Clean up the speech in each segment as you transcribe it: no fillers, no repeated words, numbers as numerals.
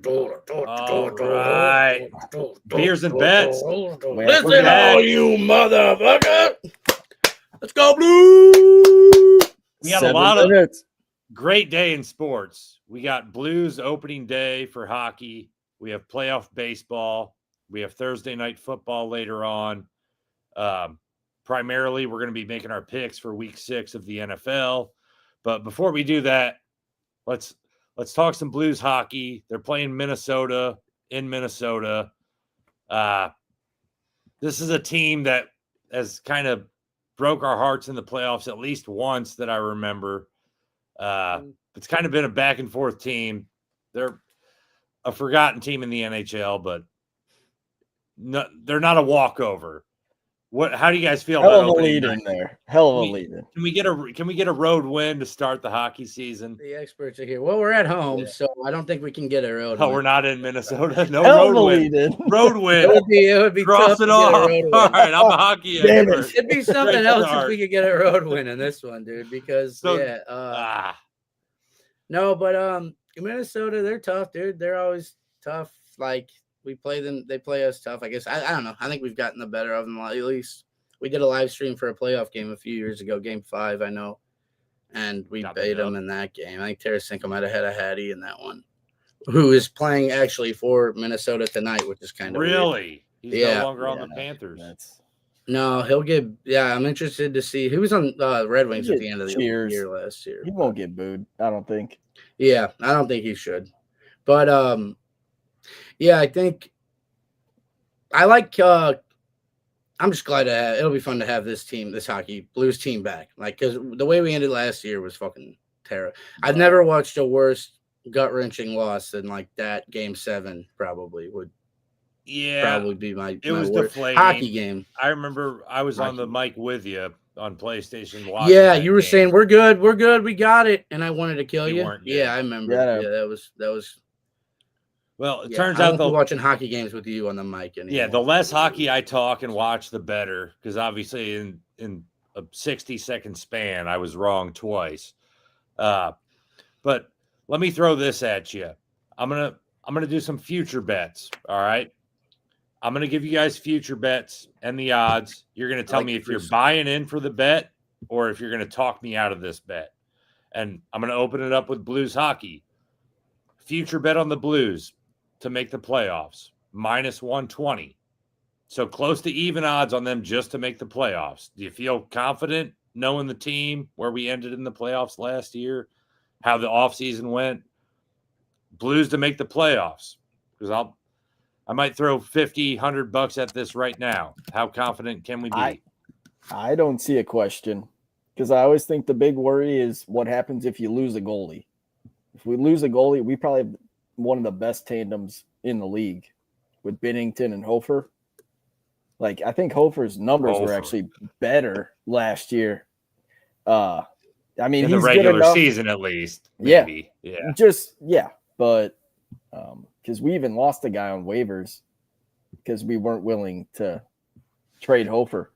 All right. Beers and bets. Listen, all you motherfucker. Let's go, Blues. We got a lot of great day in sports. We got Blues opening day for hockey. We have playoff baseball. We have Thursday night football later on. Primarily, we're going to be making our picks for week 6 of the NFL. But before we do that, let's talk some Blues hockey. They're playing Minnesota in Minnesota. This is a team that has kind of broke our hearts in the playoffs at least once that I remember. It's kind of been a back and forth team. They're a forgotten team in the NHL, but they're not a walkover. How do you guys feel about opening lead in there? Hell of a lead in. Can we get a road win to start the hockey season? The experts are here. Well, we're at home, so I don't think we can get a road win. We're not in Minnesota. No road win. Road win. It would be cross tough it off. All right, I'm a hockey expert. It'd be something else if we could get a road win in this one, dude. Because no, but Minnesota, they're tough, dude. They're always tough. Like, we play them, they play us tough. I guess I don't know. I think we've gotten the better of them. At least we did a live stream for a playoff game a few years ago, Game 5, I know, and we beat them in that game. I think Tarasenko might have had a Hattie in that one, who is playing actually for Minnesota tonight, which is kind of really weird. He's no longer on the Panthers. No, he'll get. Yeah, I'm interested to see. He was on Red Wings at the end of the year last year. He won't get booed, I don't think. Yeah, I don't think he should, but yeah, I think I like. I'm just glad it'll be fun to have this hockey Blues team back. Like, because the way we ended last year was fucking terrible. I've never watched a worse gut wrenching loss than like that. Game 7 probably would. Yeah, probably be my. It was worst deflating hockey game. I remember I was on the mic with you on PlayStation watching. Yeah, you were saying we're good, we got it, and I wanted to kill you. Yeah, I remember. Yeah, that was. Well, it turns out watching hockey games with you on the mic. Anymore. Yeah, the less hockey I talk and watch, the better. Because obviously, in a 60-second span, I was wrong twice. But let me throw this at you. I'm gonna do some future bets. All right, I'm gonna give you guys future bets and the odds. You're gonna tell me if you're buying in for the bet or if you're gonna talk me out of this bet. And I'm gonna open it up with Blues hockey. Future bet on the Blues to make the playoffs, -120. So close to even odds on them just to make the playoffs. Do you feel confident knowing the team, where we ended in the playoffs last year, how the offseason went? Blues to make the playoffs. Because I might throw $50-100 at this right now. How confident can we be? I don't see a question, because I always think the big worry is what happens if you lose a goalie. If we lose a goalie, we probably have one of the best tandems in the league with Binnington and Hofer. Like, I think Hofer's numbers were actually better last year. I mean, in the regular season, at least. Maybe. Yeah. But because we even lost a guy on waivers because we weren't willing to trade Hofer.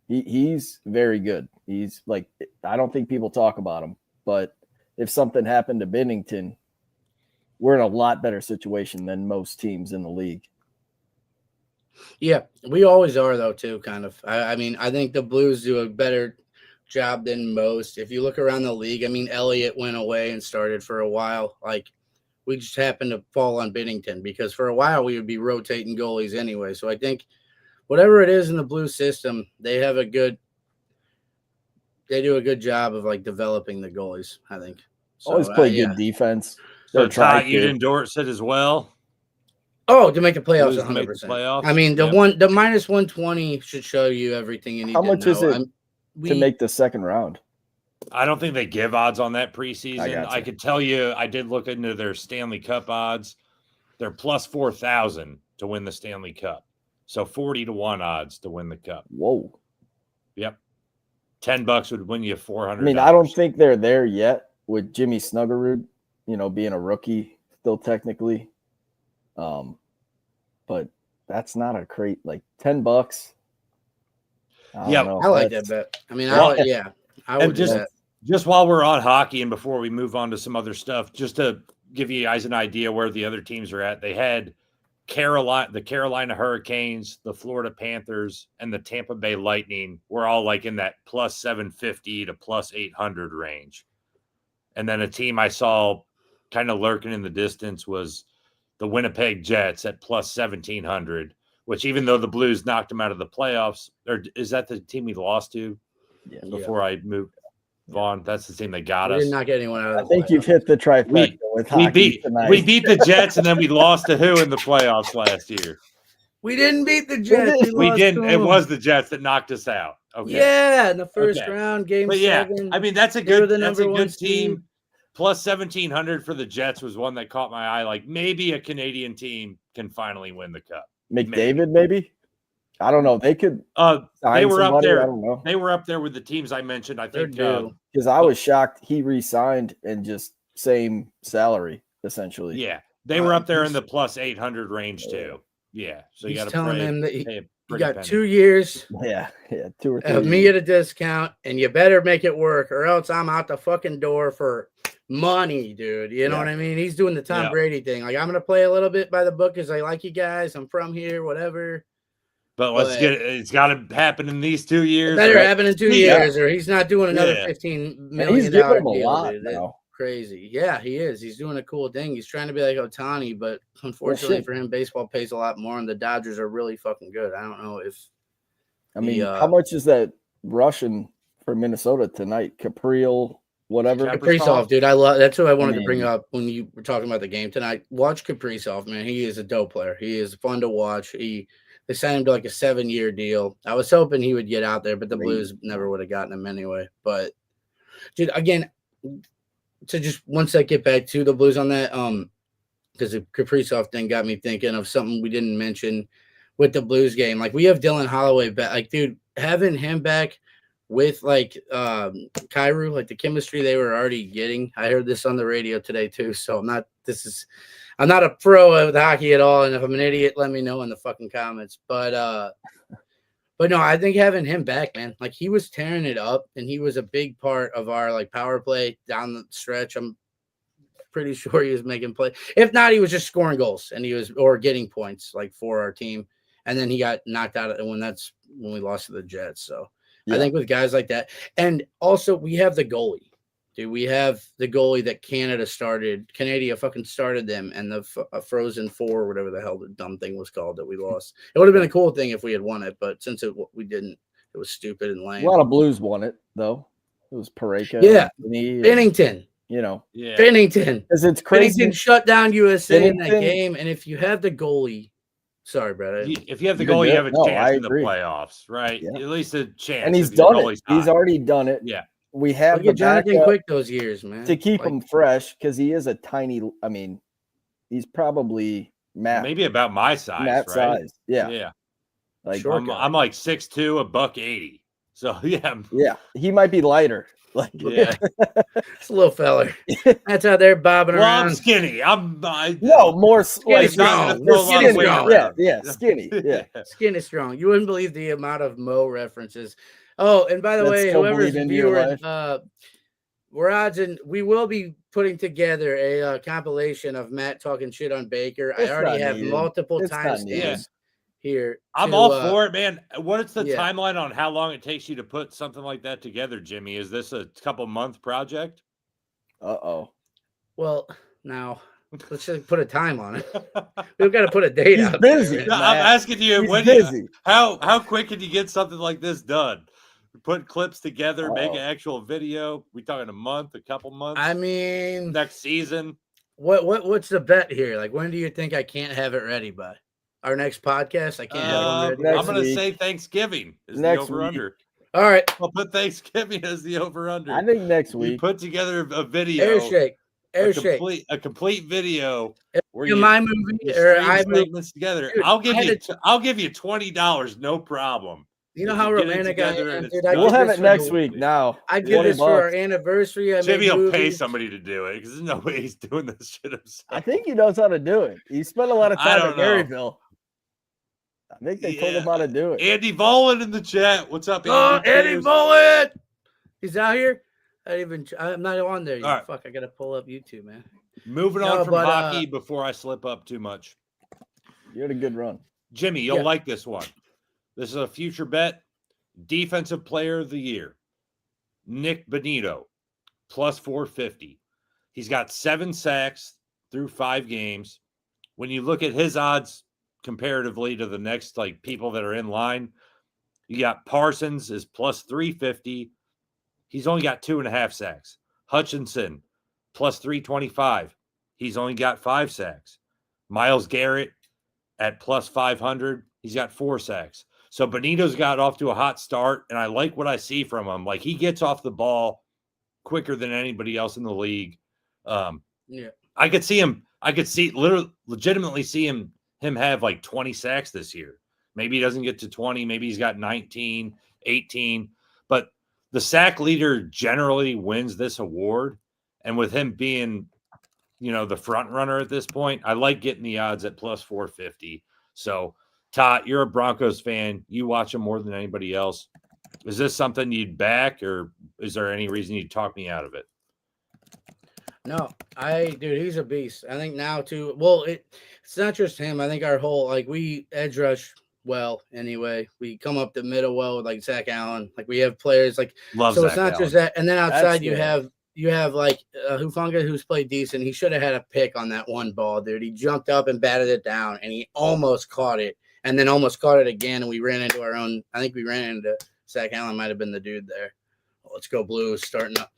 He's very good. He's like, I don't think people talk about him, but if something happened to Binnington, we're in a lot better situation than most teams in the league. Yeah, we always are, though, too, kind of. I mean, I think the Blues do a better job than most. If you look around the league, I mean, Elliott went away and started for a while. Like, we just happened to fall on Binnington because for a while we would be rotating goalies anyway. So I think whatever it is in the Blues system, they do a good job of, like, developing the goalies, I think. So, always play good defense. So, Todd, you'd endorse it as well? Oh, to make the playoffs, 100%. I mean, the -120 should show you everything you need to know. How much is it to make the second round? I don't think they give odds on that preseason. I could tell you, I did look into their Stanley Cup odds. They're plus 4,000 to win the Stanley Cup. So 40-1 odds to win the cup. Whoa. Yep. $10 would win you $400. I mean, I don't think they're there yet with Jimmy Snuggerud, being a rookie still technically. But that's not a crate, like $10. Yeah, I like that bet. I mean, I would just while we're on hockey and before we move on to some other stuff, just to give you guys an idea where the other teams are at. They had the Carolina Hurricanes, the Florida Panthers, and the Tampa Bay Lightning were all like in that plus 750 to plus 800 range. And then a team I saw kind of lurking in the distance was the Winnipeg Jets at plus 1700, which even though the Blues knocked them out of the playoffs, or is that the team we lost to before I moved on? That's the team that got We us. did not get anyone out of I the think you've playoffs. hit the trifecta with hockey tonight. We beat the Jets, and then we lost to who in the playoffs last year? We didn't beat the Jets. We lost didn't. to It them. was the Jets that knocked us out. Okay. Yeah, in the first Okay. round, game But yeah, 7. I mean that's a They were good the that's a number one good team. seed. Plus 1700 for the Jets was one that caught my eye. Like maybe a Canadian team can finally win the cup. McDavid, maybe? I don't know. They could They sign were up somebody, there. I don't know. They were up there with the teams I mentioned. I They're think due. Because I was shocked he re-signed and just same salary, essentially. yeah, they were up there in he's- the plus 800 range too. Yeah, so you He's got to telling pay. him that pay a you pretty got penny. 2 years Yeah, 2 or 3 of me years. at a discount, and you better make it work, or else I'm out the fucking door for money, dude. You know Yeah. what I mean? He's doing the Tom Yeah. Brady thing. Like, I'm gonna play a little bit by the book because I like you guys. I'm from here, whatever. But let's but- get it. It's got to happen in these 2 years. Better right? happen in 2 Yeah. years, or he's not doing another Yeah. $15 And million he's giving them a deal, lot dude. That's now. crazy. Yeah, he is. He's doing a cool thing. He's trying to be like Ohtani, but unfortunately shit. for him, baseball pays a lot more, and the Dodgers are really fucking good. I don't know if I mean, The, how much is that Russian for Minnesota tonight? Capriel, whatever. Kaprizov. Kaprizov, dude, I love. That's what I wanted to mean- bring up when you were talking about the game tonight. Watch Kaprizov, man. He is a dope player. He is fun to watch. They signed him to like a 7-year deal. I was hoping he would get out there, but the Great. Blues never would have gotten him anyway. But dude, again, to just once I get back to the Blues on that, because the Kaprizov thing got me thinking of something we didn't mention with the Blues game. Like, we have Dylan Holloway back. Like, dude, having him back with like Kyrou, like the chemistry they were already getting. I heard this on the radio today too. So I'm not a pro of hockey at all. And if I'm an idiot, let me know in the fucking comments. But no, I think having him back, man, like he was tearing it up, and he was a big part of our like power play down the stretch. I'm pretty sure he was making play. If not, he was just scoring goals, and he was or getting points like for our team. And then he got knocked out when we lost to the Jets. So I Yeah. think with guys like that, and also we have the goalie. Dude, we have the goalie that Canada fucking started them, and the Frozen Four, whatever the hell the dumb thing was called that we lost. It would have been a cool thing if we had won it, but since we didn't, it was stupid and A lame. lot of Blues won it, though. It was Pareka. Yeah. and Bennington, you know, Yeah. Bennington, because it's crazy. Bennington shut down USA in that Bennington- game, and if you have the goalie, sorry, Brad, If you have the You're goal, you good. have a No, chance I in the agree. playoffs, right? Yeah. At least a chance. And he's if your done it. goalie's He's hot. already done it. Yeah. We have look the at Jonathan backup Quick those years, man. to keep Like, him fresh because he is a tiny. I mean, he's probably Matt Maybe about my size, Matt right? size. Yeah, Yeah. like Short I'm, guy. I'm like 6'2", a buck 80. So yeah. yeah, he might be lighter. Like Yeah. It's a little feller. That's out there bobbing Well, I'm around. skinny. no more Skinny It's not strong. gonna throw a lot Skinny of weight strong. around. Yeah, skinny. Yeah. Skin is strong. You wouldn't believe the amount of Mo references. Oh, and by the That way, still whoever's bleed into your viewing, we will be putting together a compilation of Matt talking shit on Baker. It's I already not have needed. multiple It's not timestamps needed. here. I'm to, all for it, man. What's the yeah. timeline on how long it takes you to put something like that together, Jimmy? Is this a couple month project? Uh-oh. Well, now let's just put a time on it. We've got to put a date He's out busy. there. No, man. I'm asking you, He's when busy. how quick can you get something like this done? Put clips together, make Oh. an actual video. We talking a month, a couple months, I mean, next season? what's the bet here? Like, when do you think I can't have it ready by? Our next podcast? I can't have one ready. next I'm going to week. say Thanksgiving is Next the over under. All right. I'll put Thanksgiving as the over under. I think next You week. put together a video, Air shake. Air shake. a complete video where In you my movie you or string I movie. statements together. Dude, I'll give I had you I'll give you $20, no problem. You know if how you get it romantic I together am, and it's dude. I done. We'll did have this it for next the- week. Now I did 20 this for our bucks. anniversary. I Jimmy made will pay movies. somebody to do it because there's no way he's doing this shit himself. I think he knows how to do it. He spent a lot of I time don't at know. Maryville. I think they told him how to do it. Andy Volan in the chat. What's up, Oh, Andy? Eddie Cheers. Bullet. He's out here. I'm not on there yet. All right. Fuck, I gotta pull up YouTube, man. Moving No, on from but, hockey before I slip up too much. You had a good run. Jimmy, you'll Yeah. like this one. This is a future bet. Defensive Player of the Year, Nick Bonito, plus 450. He's got 7 sacks through 5 games. When you look at his odds comparatively to the next like people that are in line, you got Parsons is plus 350. He's only got 2.5 sacks. Hutchinson, plus 325. He's only got 5 sacks. Myles Garrett at plus 500. He's got 4 sacks. So Bonito's got off to a hot start, and I like what I see from him. Like, he gets off the ball quicker than anybody else in the league. Yeah. I could legitimately see him have like 20 sacks this year. Maybe he doesn't get to 20. Maybe he's got 19, 18. But the sack leader generally wins this award. And with him being, the front runner at this point, I like getting the odds at plus 450. So, Todd, you're a Broncos fan. You watch them more than anybody else. Is this something you'd back, or is there any reason you'd talk me out of it? No, dude, he's a beast. I think now too. Well, it's not just him. I think our whole we edge rush well anyway. We come up the middle well with like Zach Allen. Like we have players like Love so. Zach It's not Allen. just that. And then outside That's you have like Hufanga, who's played decent. He should have had a pick on that one ball, dude. He jumped up and batted it down, and he almost caught it, and then almost caught it again. And we ran into our own. I think we ran into Zach Allen. Might have been the dude there. Well, let's go Blues starting up,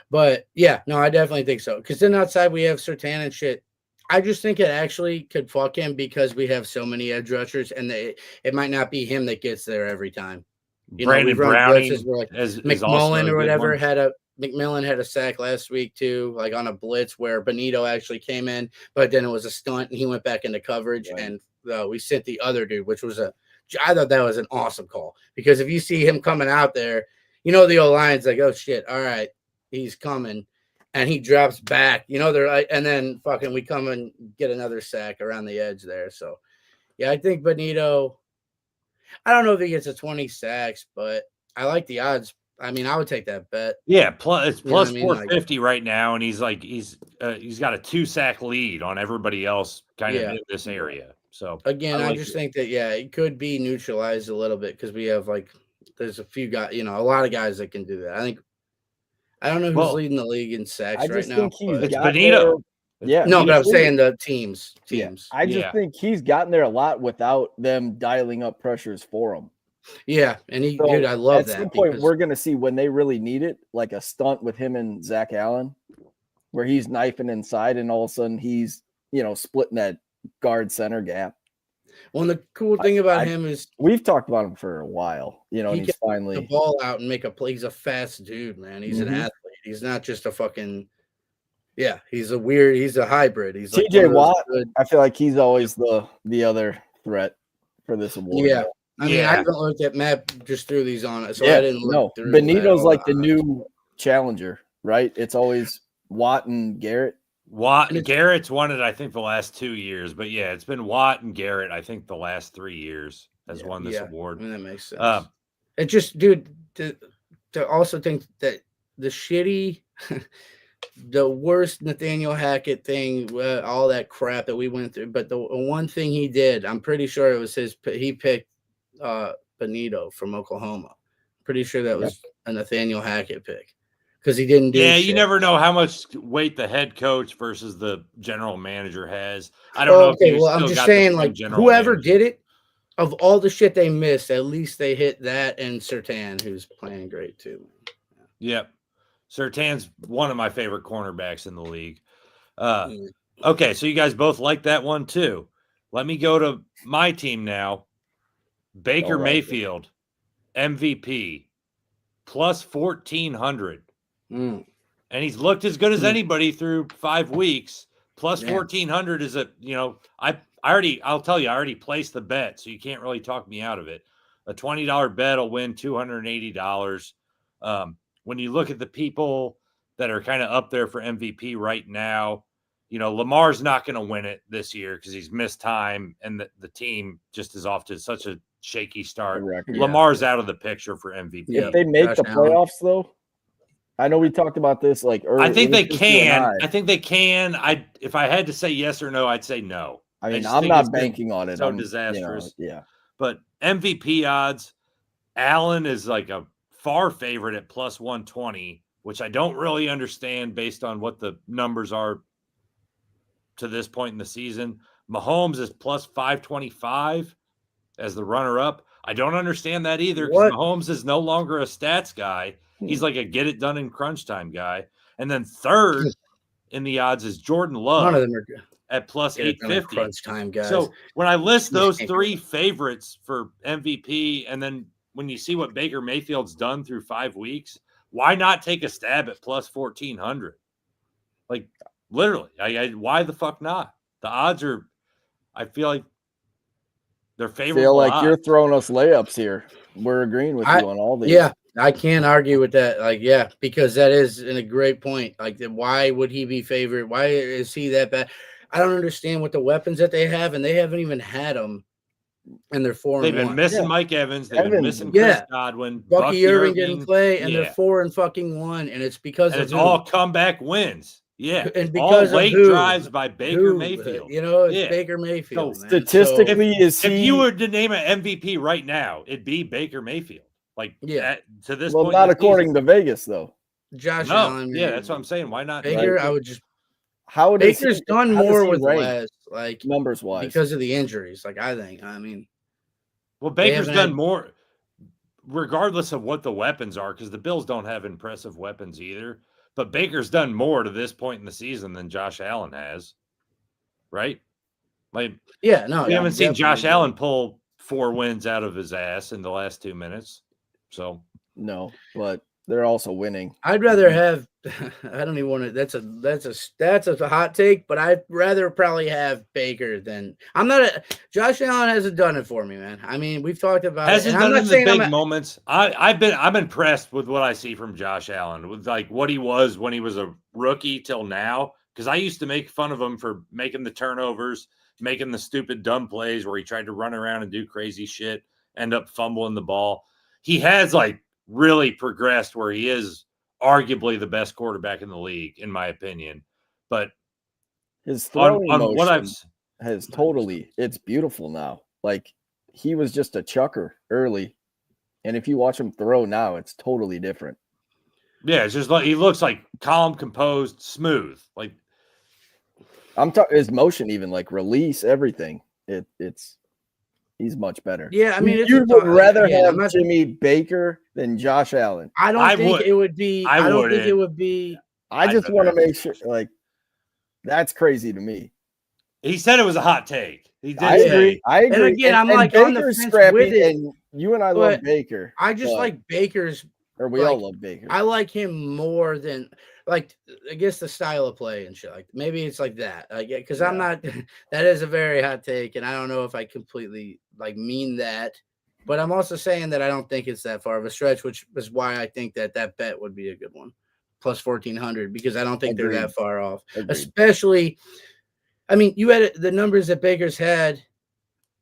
But yeah, no, I definitely think so. Because then outside we have Surtain and shit. I just think it actually could fuck him because we have so many edge rushers, and it might not be him that gets there every time. Brandon we've run Browning blitzes where, like, is also McMullen a or good whatever one. McMillan had a sack last week too, like on a blitz where Bonito actually came in, but then it was a stunt and he went back into coverage, Right. and we sent the other dude, which was I thought that was an awesome call, because if you see him coming out there, the O-line's like, oh shit, all right, he's coming. And he drops back, they're like, and then fucking we come and get another sack around the edge there. So, yeah, I think Bonito, I don't know if he gets a 20 sacks, but I like the odds. I mean, I would take that bet. Yeah, it's plus You know what I mean? 450 right now, and he's got a 2-sack lead on everybody else kind of in this area. So Again, I like just it. think that, it could be neutralized a little bit because we have there's a few guys, a lot of guys that can do that. I don't know who's leading the league in sacks I right just now. think he's It's got Bonito. there. Yeah. No, but I'm he's saying the teams. Yeah. I just Yeah. think he's gotten there a lot without them dialing up pressures for him. Yeah, and So dude, I love that. At some point, because- we're going to see when they really need it, like a stunt with him and Zach Allen, where he's knifing inside, and all of a sudden he's, splitting that guard center gap. Well, the cool thing about him is we've talked about him for a while, and he he's gets finally the ball out and make a play. He's a fast dude, man. He's an athlete. He's not just a fucking. Yeah, he's a hybrid. He's like TJ Watt. good. I feel like he's always the other threat for this award. Yeah. I mean, Yeah. I haven't looked at Matt, just threw these on it, so I didn't look through. Benito's all like the odds. new challenger, right? It's always Watt and Garrett. Garrett's won it, I think, the last 2 years, but yeah, it's been Watt and Garrett, I think, the last 3 years has won this award. I mean, that makes sense. It just, dude, to also think that the shitty, the worst Nathaniel Hackett thing, all that crap that we went through, but the one thing he did, I'm pretty sure it was he picked Bonito from Oklahoma. Pretty sure that was a Nathaniel Hackett pick because he didn't do shit. You never know how much weight the head coach versus the general manager has. I don't know. Okay, well, I'm just saying, like, whoever did it, of all the shit they missed, at least they hit that and Surtain, who's playing great too. Yep. Surtain's one of my favorite cornerbacks in the league. Okay, so you guys both like that one too. Let me go to my team now. Baker Mayfield, MVP, plus 1,400. And he's looked as good as anybody through 5 weeks. Plus 1,400 is I'll tell you, I already placed the bet, so you can't really talk me out of it. A $20 bet will win $280. When you look at the people that are kind of up there for MVP right now, Lamar's not going to win it this year because he's missed time, and the team just is off to such a shaky start. Correct. Lamar's out of the picture for MVP. If they make the playoffs, though, I know we talked about this like earlier. I think they it was just you and can. I think they can. If I had to say yes or no, I'd say no. I mean, just I'm think it's not been banking on it. so I'm disastrous. yeah. But MVP odds, Allen is like a far favorite at plus 120, which I don't really understand based on what the numbers are to this point in the season. Mahomes is plus 525 as the runner-up. I don't understand that either because Mahomes is no longer a stats guy. He's like a get it done in crunch time guy. And then third in the odds is Jordan Love. None of them are good. At plus 850. Crunch time, guys. So when I list those three favorites for MVP, and then when you see what Baker Mayfield's done through 5 weeks, why not take a stab at plus 1,400? Like literally, why the fuck not? The odds are, I feel like they're favorable. Feel like odds. you're throwing us layups here. We're agreeing with you on all these. Yeah, I can't argue with that. Like, yeah, because that is a great point. Like, why would he be favored? Why is he that bad? I don't understand what the weapons that they have, and they haven't even had them. And they're 4-1. They've been missing Mike Evans. They've been missing Chris Godwin. Bucky Irving didn't play, and they're 4-1, and it's because it's all comeback wins. Yeah, and because all late drives by Baker Mayfield. It's Baker Mayfield. So statistically, if you were to name an MVP right now, it'd be Baker Mayfield. Like, to this point, not according to Vegas, though. Josh Allen. Yeah, that's what I'm saying. Why not Baker? I would just. Baker's done more with less, like numbers wise, because of the injuries. Like I mean, well, Baker's done more, regardless of what the weapons are, because the Bills don't have impressive weapons either. But Baker's done more to this point in the season than Josh Allen has, right? Like, we haven't seen Josh Allen pull 4 wins out of his ass in the last 2 minutes. So no, but they're also winning. I'd rather have. I don't even want to. That's a hot take, but I'd rather probably have Baker than. I'm not a. Josh Allen hasn't done it for me, man. I mean, we've talked about hasn't it. done it in the big moments. I'm impressed with what I see from Josh Allen, with like what he was when he was a rookie till now. Because I used to make fun of him for making the turnovers, making the stupid dumb plays where he tried to run around and do crazy shit, end up fumbling the ball. He has like really progressed where he is arguably the best quarterback in the league, in my opinion. But his throwing motion has totally, it's beautiful now. Like, he was just a chucker early, and if you watch him throw now, it's totally different. Yeah, it's just like he looks like calm, composed, smooth. Like, I'm talking his motion, even like release, everything. He's much better. Yeah, I mean, you would rather have Jimmy Baker than Josh Allen. I don't think it would be. I don't think it would be. I just want to make sure, like, that's crazy to me. He said it was a hot take. He did. I agree. And again, I'm like on the fence with it. And you and I love Baker. I just like Baker's. Or we all love Baker. I like him more than, like, I guess the style of play and shit. Like, maybe it's like that. Because I'm not. That is a very hot take, and I don't know if I completely mean that. But I'm also saying that I don't think it's that far of a stretch, which is why I think that bet would be a good one, plus 1,400, because I don't think they're that far off. Agreed. Especially, I mean, you had the numbers that Baker's had.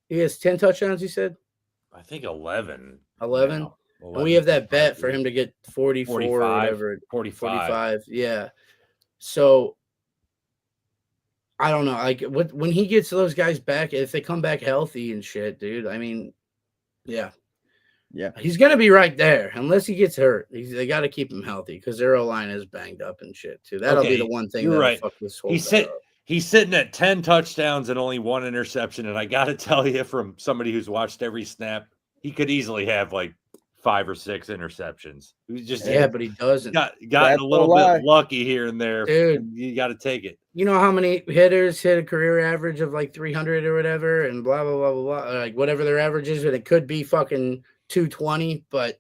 He has 10 touchdowns. You said. I think 11. 11. Now. And we have that bet for him to get 44 or whatever. 45. Yeah. So I don't know. Like, when he gets those guys back, if they come back healthy and shit, dude. I mean, yeah, he's gonna be right there unless he gets hurt. They got to keep him healthy because their O-line is banged up and shit too. That'll be the one thing. You're right. Fuck this whole He's sitting at 10 touchdowns and only 1 interception. And I got to tell you, from somebody who's watched every snap, he could easily have like 5 or 6 interceptions. But he doesn't. Gotten a little bit lucky here and there. Dude, you got to take it. You know how many hitters hit a career average of like 300 or whatever, and blah blah blah blah blah, like whatever their average is, but it could be fucking 220, but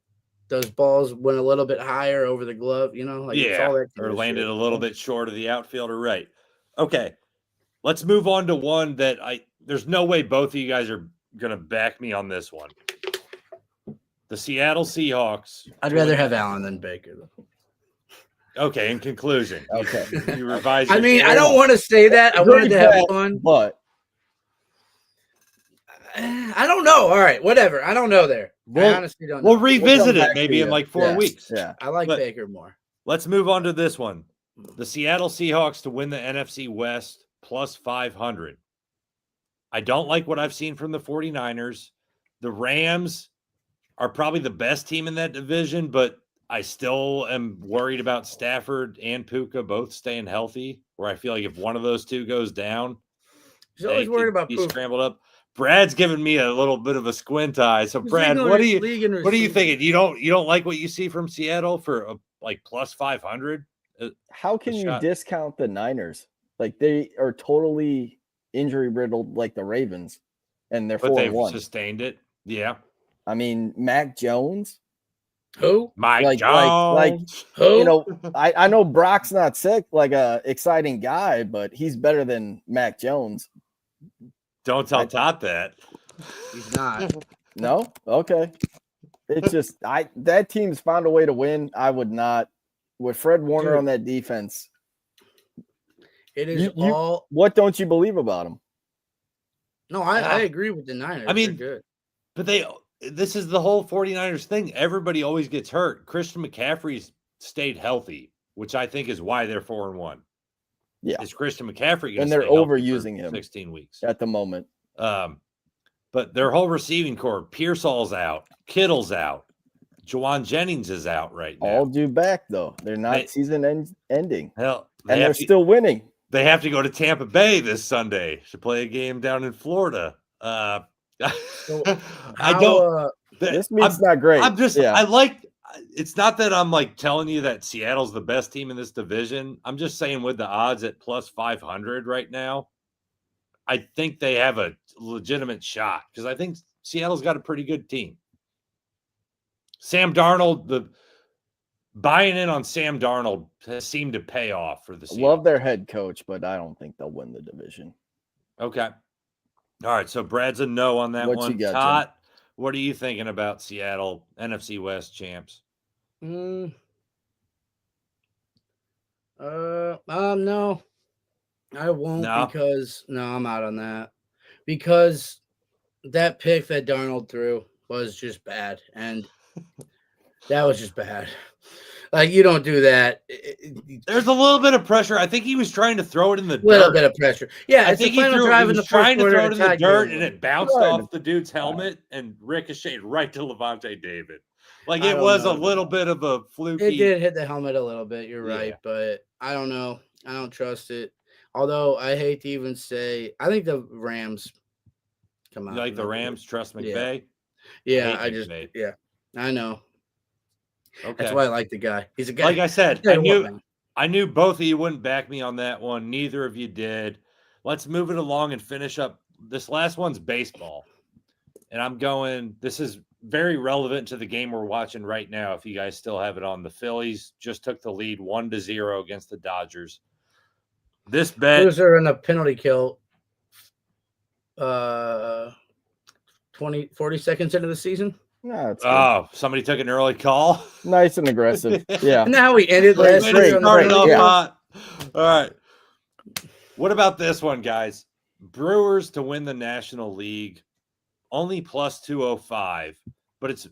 those balls went a little bit higher over the glove, it's all that or landed a little bit short of the outfielder, right? Okay, let's move on to one that there's no way both of you guys are gonna back me on this one. The Seattle Seahawks. I'd rather have Allen than Baker, though. Okay, in conclusion. Okay. You revise. I mean, I don't want to say that. I wanted to have fun. But I don't know. All right, whatever. I don't know there. I honestly don't know. We'll revisit it maybe in like 4 weeks. Yeah. I like Baker more. Let's move on to this one. The Seattle Seahawks to win the NFC West plus 500. I don't like what I've seen from the 49ers. The Rams are probably the best team in that division, but I still am worried about Stafford and Puka both staying healthy, where I feel like if one of those two goes down, He's always worried about be Puka. scrambled up. Brad's giving me a little bit of a squint eye. So, He's Brad, leading what the are you league in what are you receiving. thinking? You don't like what you see from Seattle for like plus 500? How can you shot. discount the Niners? Like they are totally injury riddled, like the Ravens, and they're But they've 4-1. sustained it. Yeah. I mean, Mac Jones. Who? Mike Like- Jones. Who? You know, I know Brock's not sick, like a exciting guy, but he's better than Mac Jones. Don't tell Todd that. He's not. No, okay. It's just that team's found a way to win. I would not with Fred Warner Dude. on that defense. It is You- all. What don't you believe about him? No, I agree with the Niners. I mean, They're good. But this is the whole 49ers thing. Everybody always gets hurt. Christian McCaffrey's stayed healthy, which I think is why they're 4-1. Yeah. Is Christian McCaffrey gonna And they're stay healthy for overusing him 16 weeks? at the moment. But their whole receiving core, Pearsall's out, Kittle's out, Juwan Jennings is out right now. All due back though. They're not They- season ending, Hell, and they're still winning. they have to go to Tampa Bay this Sunday to play a game down in Florida. I don't. This means not great. I'm just. yeah. I like. It's not that I'm like telling you that Seattle's the best team in this division. I'm just saying with the odds at plus 500 right now, I think they have a legitimate shot because I think Seattle's got a pretty good team. Sam Darnold, the buying in on Sam Darnold has seemed to pay off for the Seahawks. Love their head coach, but I don't think they'll win the division. Okay. All right. So Brad's a no on that What one. you got, Jim? Todd, what are you thinking about Seattle NFC West champs? No, I won't No? because I'm out on that because that pick that Darnold threw was just bad, and that was just bad. Like you don't do that. There's a little bit of pressure. I think he was trying to throw it in the Little dirt. bit of pressure. Yeah, I it's think the final he drive in the was first trying to quarter throw of it in the the tie dirt, game. and it bounced Right. off the dude's helmet and ricocheted right to Levante David. Like I it don't was know. a little bit of a fluky. It did hit the helmet a little bit. You're Yeah. right, but I don't know. I don't trust it. Although I hate to even say, I think the Rams come out. You like and the they'll do it. Rams? Trust Yeah. McVay. Yeah, hate McVay. I know. Okay. That's why I like the guy. He's a guy. Like I said, Tell you what, man. I knew both of you wouldn't back me on that one. Neither of you did. Let's move it along and finish up. This last one's baseball. And I'm going, this is very relevant to the game we're watching right now. If you guys still have it on, the Phillies just took the lead 1-0 against the Dodgers. This bet, Loser in a penalty kill 40 seconds into the season. No, it's good. somebody took an early call. Nice and aggressive. Yeah. Isn't that how we ended Great, last Way year? to great, start it off yeah. hot. All right. What about this one, guys? Brewers to win the National League, only plus 205. But it's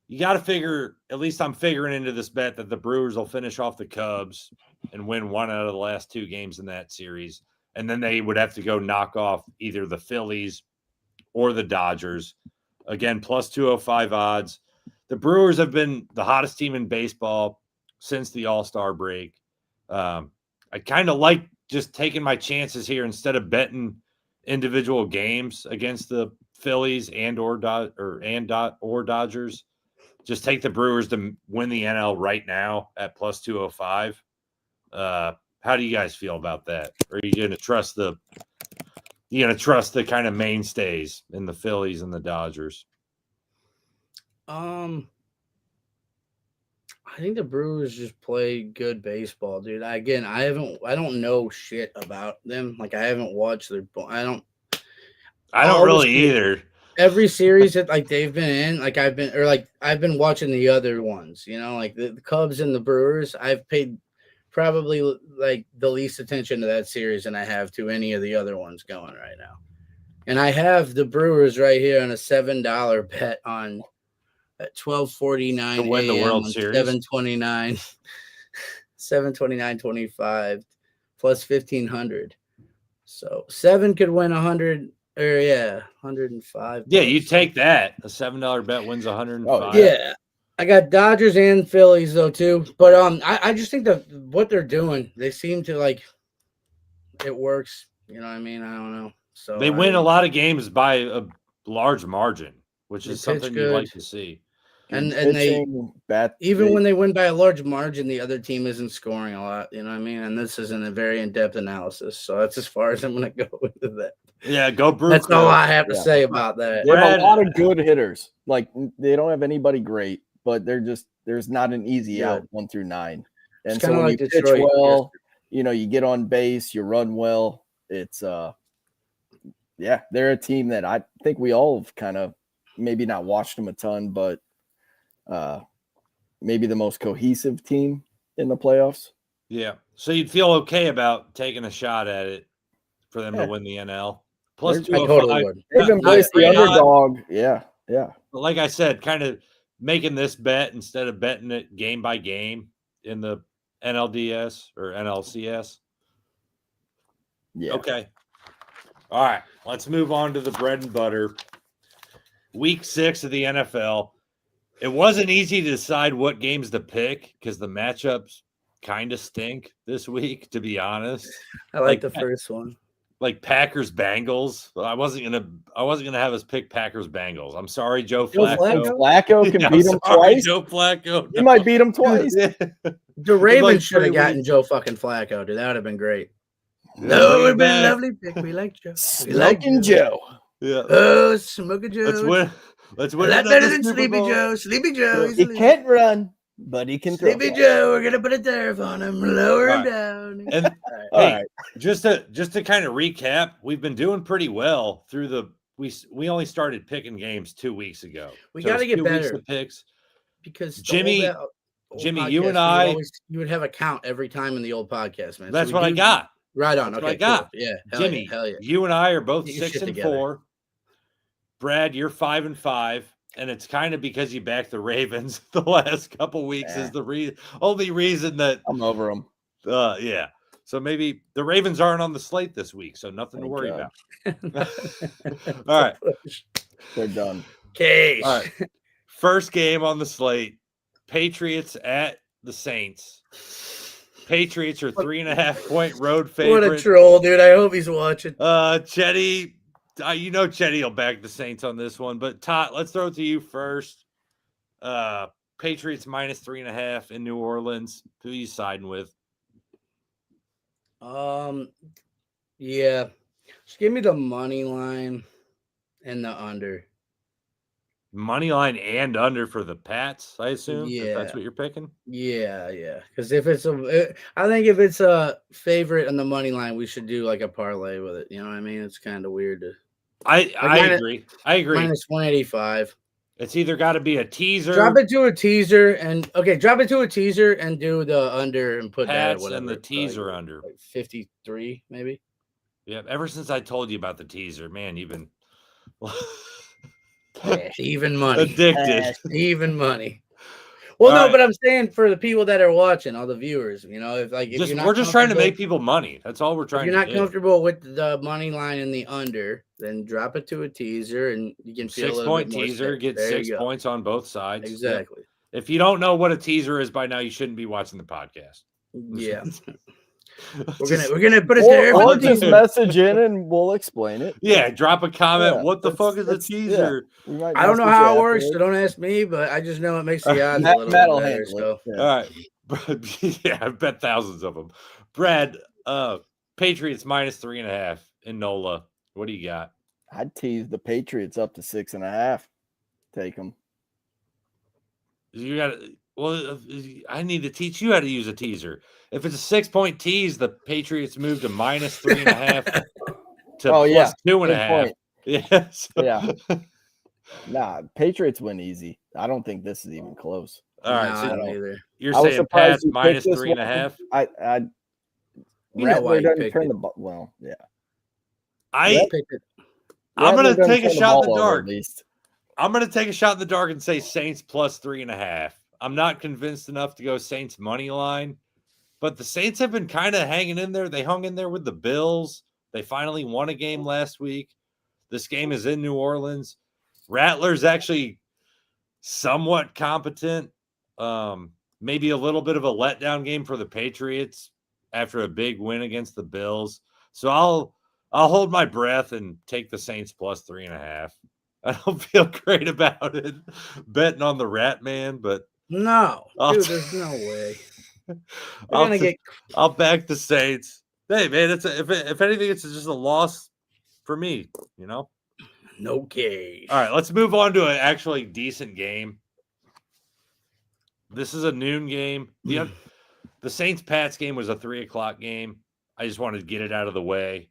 you got to figure, at least I'm figuring into this bet that the Brewers will finish off the Cubs and win one out of the last two games in that series. And then they would have to go knock off either the Phillies or the Dodgers. Again, plus 205 odds. The Brewers have been the hottest team in baseball since the All-Star break. I kind of like just taking my chances here instead of betting individual games against the Phillies or Dodgers. Just take the Brewers to win the NL right now at plus 205. How do you guys feel about that? Or are you going to trust the kind of mainstays in the Phillies and the Dodgers? I think the Brewers just play good baseball, dude. I don't know shit about them. Like I haven't watched I don't All really this- either. every series that like they've been in. Like I've been watching the other ones. You know, like the Cubs and the Brewers. I've paid probably like the least attention to that series than I have to any of the other ones going right now. And I have the Brewers right here on a $7 bet on at 12:49 To win the a.m. World on Series? 7:29. 729.25 plus 1,500. So 7 could win 100 or 105. Yeah, you bucks. take that. A $7 bet wins 105. Oh, Yeah. I got Dodgers and Phillies though too. But I just think that what they're doing, they seem to like it works. You know what I mean? I don't know. So They win a lot of games by a large margin, which They is pitch something you like good. to see. And Pitching, they bat, even when they win by a large margin, the other team isn't scoring a lot. You know what I mean? And this isn't a very in-depth analysis. So that's as far as I'm gonna go into that. Yeah, go Brew That's Crew. all I have to Yeah. say about that. they have Brad- a lot of good hitters. Like they don't have anybody great, but there's not an easy Yeah. out 1 through 9. And It's so kinda when like you pitch Detroit well, you get on base, you run well. It's yeah, they're a team that I think we all have kind of maybe not watched them a ton, but maybe the most cohesive team in the playoffs. Yeah. So you'd feel okay about taking a shot at it for them Yeah. to win the NL. Plus They're- I 205. totally would. They've Not embraced the great odds. underdog. Yeah. But like I said, kind of making this bet instead of betting it game by game in the NLDS or NLCS. Yeah. Okay. All right. Let's move on to the bread and butter. Week 6 of the NFL. It wasn't easy to decide what games to pick because the matchups kind of stink this week, to be honest. I like Like the that. first one. Like Packers Bengals. I wasn't gonna have us pick Packers Bengals. I'm sorry, Joe Joe Flacco. Flacco? Flacco can Yeah, I'm beat him sorry, twice. Joe Flacco. He might beat him twice. Yeah. The Ravens like should 3 have gotten weeks. Joe fucking Flacco, dude. That would have been great. Yeah, No, it bring would have been back. a lovely pick. We like Joe. We like Smoking Joe. Yeah. Oh, Smoker Joe. Let's win. Let's A win. lot another better than Super Sleepy Bowl. Joe. Sleepy Joe. he's He a little- can't run, but he can throw. Sleepy far. Joe. We're gonna put a turf on him. Lower him All right. down. And All hey, right. just to kind of recap, we've been doing pretty well through the we only started picking games 2 weeks ago. We So it's gotta get 2 weeks better. of picks. Because the Jimmy- old Jimmy, you podcast, and I- you would have a count every time in the old podcast, man. So That's we what I do- got. Right on. That's Okay, what I got. cool. Yeah, hell Jimmy, yeah, hell yeah. you and I are both Get your 6 shit and together. 4. Brad, you're 5 and 5. And it's kind of because you backed the Ravens the last couple weeks Yeah. is the only reason that I'm over him. yeah. So maybe the Ravens aren't on the slate this week, so nothing to Thank worry God. about. All right. They're done. Case. All right. First game on the slate: Patriots at the Saints. Patriots are 3.5 point road What a favorite. troll, dude. I hope he's watching. Chetty, Chetty will back the Saints on this one, but Todd, let's throw it to you first. Patriots minus 3.5 in New Orleans. Who are you siding with? Yeah. Just give me the money line and the under. Money line and under for the Pats, I assume. If that's Yeah. what you're picking. Yeah. Because if it's I think if it's a favorite on the money line, we should do like a parlay with it. You know what I mean? It's kind of weird to I minus- agree. I agree. minus 185. It's either got to be a teaser, Drop it to a teaser and drop it to a teaser and do the under and put that at Pats, whatever. and the like- teaser under. like 53 maybe. Yeah. Ever since I told you about the teaser, man, you've been Even money. addicted. Even money. Well, All no, right. but I'm saying for the people that are watching, all the viewers, if you're not We're just trying to comfortable- make people money. That's all we're If trying you're to not do. comfortable with the money line and the under, then drop it to a teaser and you can feel 6 a little point bit more teaser, safe. get There you 6 go. points on both sides. Exactly. If you don't know what a teaser is by now, you shouldn't be watching the podcast. Yeah. We're gonna put it there. Or for just you. message in and we'll explain it. Yeah, drop a comment. Yeah, What the fuck is a that's- yeah. teaser? We might I don't know message you how it works, so afterwards. don't ask me, but I just know it makes the odds a Matt, little Matt'll bit better. handle So it. Yeah. All right. Yeah, I bet thousands of them. Brad, Patriots minus 3.5 in NOLA. What do you got? I'd tease the Patriots up to 6.5. Take them. You got well. I need to teach you how to use a teaser. If it's a 6 point tease, the Patriots move to minus 3.5 to Oh, yeah. plus 2.5. Good point. Yeah. So, Yeah. Nah, Patriots win easy. I don't think this is even close. All right. no, So I don't don't- either. you're I was saying surprised Pats you picked minus this 3.5. I You know why Rattler you doesn't picked turn it. the ball. Well, yeah. I Pick it. I'm Rattler gonna doesn't take a turn shot in ball the over, dark. At least. I'm gonna take a shot in the dark and say Saints plus 3.5. I'm not convinced enough to go Saints money line, But the Saints have been kind of hanging in there. They hung in there with the Bills. They finally won a game last week. This game is in New Orleans. Rattler's actually somewhat competent. Maybe a little bit of a letdown game for the Patriots after a big win against the Bills. So I'll hold my breath and take the Saints plus 3.5. I don't feel great about it betting on the Rat Man, but No, I'll dude, t- there's no way. They're I'll, gonna t- get I'll back the Saints. Hey man, if anything, it's just a loss for me. You know. no cash. All right, let's move on to an actually decent game. This is a noon game. The Saints Pats game was a 3:00 game. I just wanted to get it out of the way,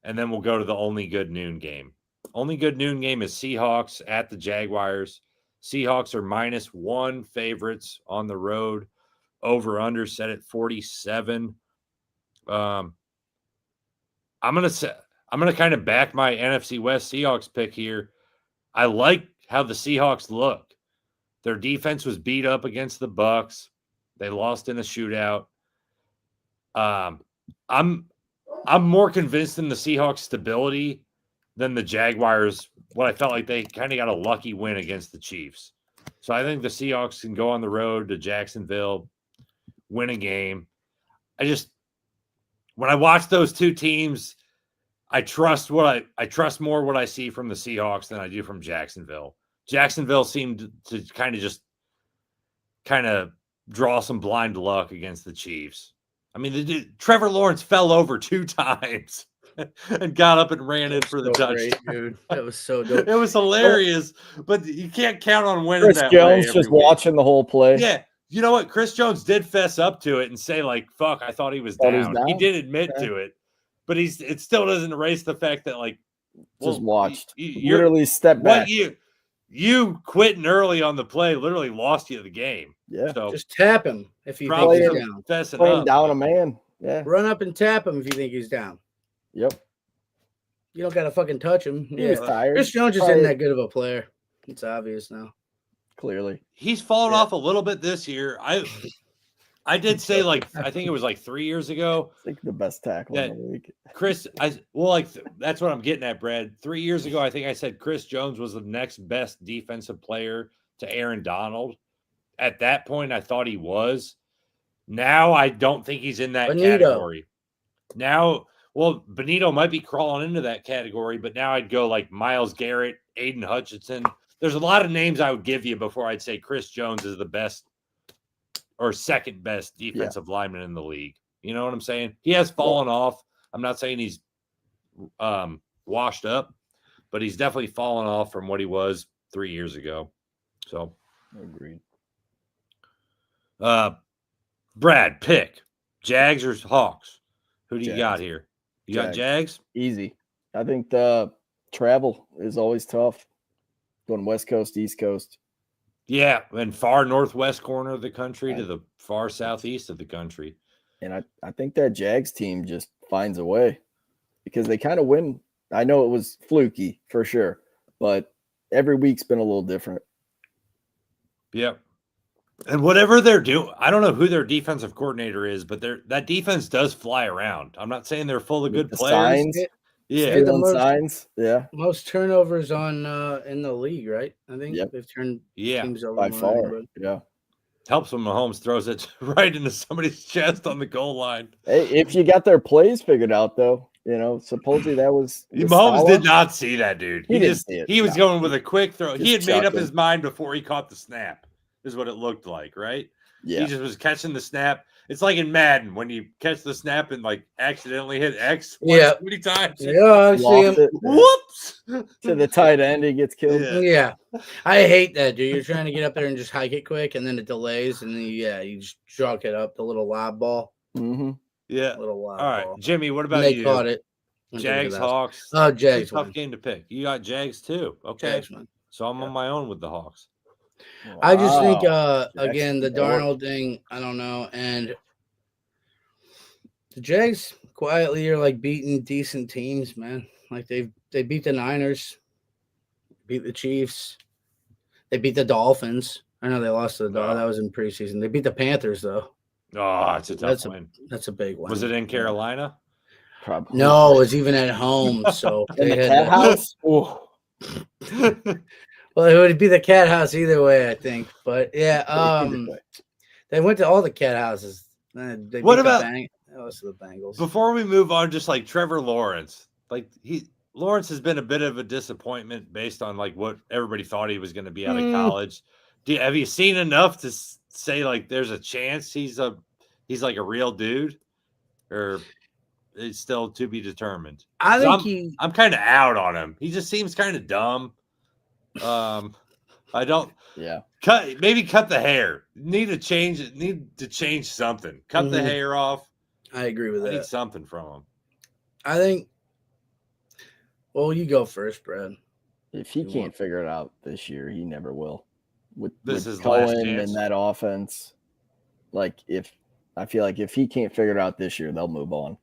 and then we'll go to the only good noon game. Only good noon game is Seahawks at the Jaguars. Seahawks are -1 favorites on the road. Over under set at 47. I'm gonna kind of back my NFC West Seahawks pick here. I like how the Seahawks look. Their defense was beat up against the Bucks. They lost in a shootout. I'm more convinced in the Seahawks' stability than the Jaguars. What I felt like they kind of got a lucky win against the Chiefs. So I think the Seahawks can go on the road to Jacksonville, win a game. When I watch those two teams, I trust more what I see from the Seahawks than I do from Jacksonville. Jacksonville seemed to kind of draw some blind luck against the Chiefs. I mean, Trevor Lawrence fell over 2 times and got up and ran in for the touchdown. Dude. That was so dope. It was hilarious, but you can't count on winning Chris that Jones way just every week. watching the whole play. Yeah. You know what? Chris Jones did fess up to it and say, like, fuck, I thought he was down. He did admit to it, but it still doesn't erase the fact that, like, just watched. You're literally step back. You quitting early on the play literally lost you the game. Yeah. So Just tap him if you think probably he's some down. fessing Playing up. down a man. Yeah. Run up and tap him if you think he's down. Yep. You don't gotta fucking touch him. He Yeah. was tired. Chris Jones just isn't that good of a player. It's obvious now. Clearly. He's fallen off a little bit this year. I did say, like, I think it was like 3 years ago. I think the best tackle in the league. That's what I'm getting at, Brad. 3 years ago, I think I said Chris Jones was the next best defensive player to Aaron Donald. At that point, I thought he was. Now, I don't think he's in that category. Now, Benito might be crawling into that category, but now I'd go like Myles Garrett, Aiden Hutchinson. There's a lot of names I would give you before I'd say Chris Jones is the best or second best defensive lineman in the league. You know what I'm saying? He has fallen off. I'm not saying he's washed up, but he's definitely fallen off from what he was 3 years ago. So agreed. Brad, pick Jags or Hawks. Who do you Jags. got here? You got Jags? Easy. I think the travel is always tough. Going West Coast, East Coast. Yeah, and far northwest corner of the country to the far southeast of the country. And I think that Jags team just finds a way because they kind of win. I know it was fluky for sure, but every week's been a little different. Yep. And whatever they're doing, I don't know who their defensive coordinator is, but that defense does fly around. I'm not saying they're full of good players. Signs, yeah, signs. Yeah, most turnovers on in the league, right? I think they've turned teams over by far. Yeah, helps when Mahomes throws it right into somebody's chest on the goal line. Hey, if you got their plays figured out, though, supposedly that was Mahomes did not see that, dude. He was going with a quick throw. He had made up his mind before he caught the snap. Is what it looked like, right? Yeah. He just was catching the snap. It's like in Madden when you catch the snap and like accidentally hit X. Many times. Yeah, I see him. Whoops. To the tight end, he gets killed. Yeah. I hate that, dude. You're trying to get up there and just hike it quick, and then it delays, and then you just chalk it up, the little lob ball. Mm-hmm. Yeah. Little lob All right, ball. Jimmy, what about they you? caught it. Jags, Hawks. Oh, Jags. Tough game to pick. You got Jags too. Okay. Jags, man. So I'm on my own with the Hawks. Wow. I just think, again, the Jackson Darnold thing, I don't know. And the Jags quietly are like beating decent teams, man. Like they beat the Niners, beat the Chiefs, they beat the Dolphins. I know they lost to the Dolphins. That was in preseason. They beat the Panthers, though. Oh, it's a tough win. That's a big one. Was it in Carolina? Probably. No, it was even at home. So In they the had cat to- house? Oh, Well, it would be the cat house either way, I think. But yeah, either way. they went to all the cat houses. They What beat about- the Bengals? Before we move on, just like Trevor Lawrence, like Lawrence has been a bit of a disappointment based on like what everybody thought he was going to be out of college. Have you seen enough to say like there's a chance he's like a real dude, or it's still to be determined? I think I'm kind of out on him. He just seems kind of dumb. I don't. Yeah. Cut the hair. Need to change something. Cut the hair off. I agree with I need that. something from him. I think. Well, you go first, Brad. If he can't figure it out this year, he never will. With This is the last Cohen chance. and that offense, I feel like if he can't figure it out this year, they'll move on.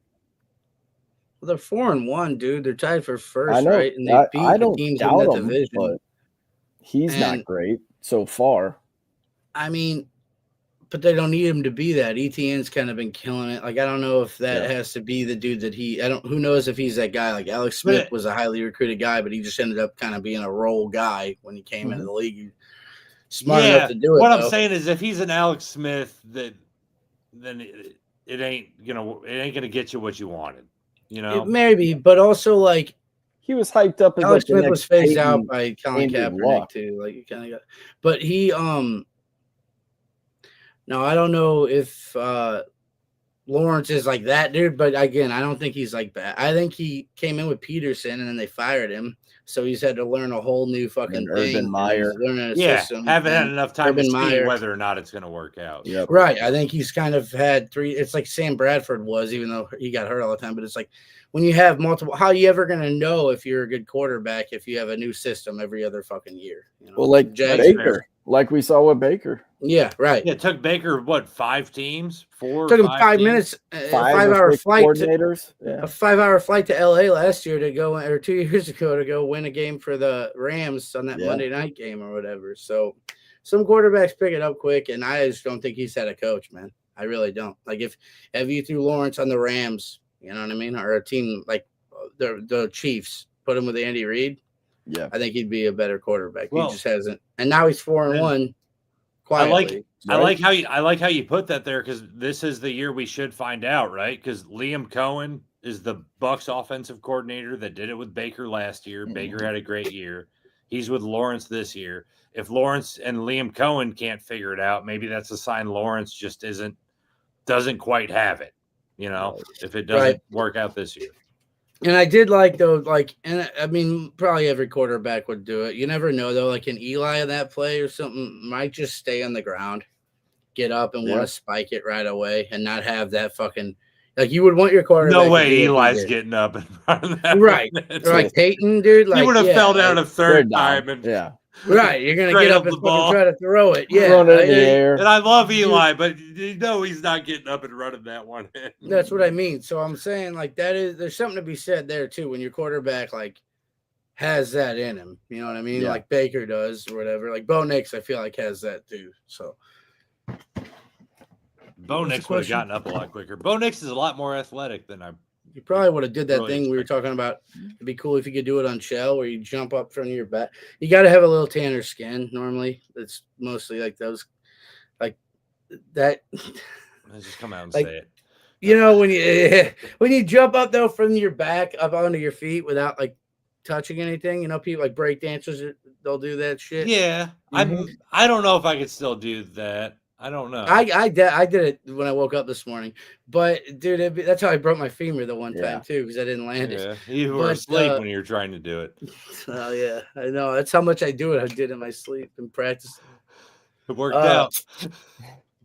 Well, they're 4-1, dude. They're tied for I first, know. right? And they beat I the don't teams in doubt the him, division. but he's And- not great so far. I mean, but they don't need him to be that. ETN's kind of been killing it. Like, I don't know if that has to be the dude that who knows if he's that guy. Like, Alex Smith was a highly recruited guy, but he just ended up kind of being a role guy when he came into the league. He's smart enough to do it. What though. I'm saying is, if he's an Alex Smith, then it ain't gonna get you what you wanted. You know, Maybe, but also like He was hyped up as Alex like the Smith next was phased out Peyton. by Colin Andrew Kaepernick Luck. too. Like you kind of got, but he no, I don't know if Lawrence is like that dude, but again, I don't think he's like that. I think he came in with Peterson and then they fired him, so he's had to learn a whole new fucking And thing. Urban Meyer. Learning a yeah, system. haven't had and- enough time Urban to see Meyer. whether or not it's gonna work out. Yep. Right. I think he's kind of had three. It's like Sam Bradford was, even though he got hurt all the time. But it's like when you have multiple, how are you ever going to know if you're a good quarterback if you have a new system every other fucking year? You know? Well, like Jags- Baker, like we saw with Baker. Yeah, right. Yeah, it took Baker what 5 teams, 4 Took him 5 5 teams? minutes, Five or 5-hour six flight, coordinators. Yeah. a 5-hour flight to LA last year to go, or 2 years ago to go win a game for the Rams on that Yeah. Monday night game or whatever. So some quarterbacks pick it up quick, and I just don't think he's had a coach, man. I really don't. Like if you threw Lawrence on the Rams, you know what I mean, or a team like the Chiefs, put him with Andy Reid, Yeah. I think he'd be a better quarterback. Well, he just hasn't, and now he's 4-1. Quietly. I like how you put that there, because this is the year we should find out, right? Because Liam Cohen is the Bucs offensive coordinator that did it with Baker last year. Mhm. Baker had a great year. He's with Lawrence this year. If Lawrence and Liam Cohen can't figure it out, maybe that's a sign Lawrence just doesn't quite have it. You know, if it doesn't work out this year. And I did like though, and I mean, probably every quarterback would do it. You never know though, like an Eli in that play or something might just stay on the ground, get up and want to spike it right away, and not have that fucking like you would want your quarterback. No way, to do what he Eli's did. getting up and running that. Right. Or like Peyton, dude. Like He would have fell down a Third third down. time, and Yeah. right. You're gonna straight get up up and the ball. fucking try to throw it. Yeah, Run it in the air. and I love Eli, but you know he's not getting up and running that one. that's what I mean. So I'm saying like there's something to be said there too when your quarterback like has that in him. You know what I mean? Yeah. Like Baker does or whatever. Like Bo Nix, I feel like has that too. So. Bo Nix would have gotten up a lot quicker. Bo Nix is a lot more athletic than I. You probably would have did that Really thing we were talking about. It'd be cool if you could do it on shell where you jump up front of your back. You got to have a little tanner skin normally. It's mostly like those, like that. Let's just come out and Like, say it. You know when you jump up though from your back up onto your feet without like touching anything. You know, people like break dancers, they'll do that shit. Yeah, I don't know if I could still do that. I don't know. I did it when I woke up this morning, but dude, that's how I broke my femur the one time too because I didn't land it. Yeah, you were But, asleep when you were trying to do it. Oh yeah, I know. That's how much I do it. I did in my sleep and practice. It worked out.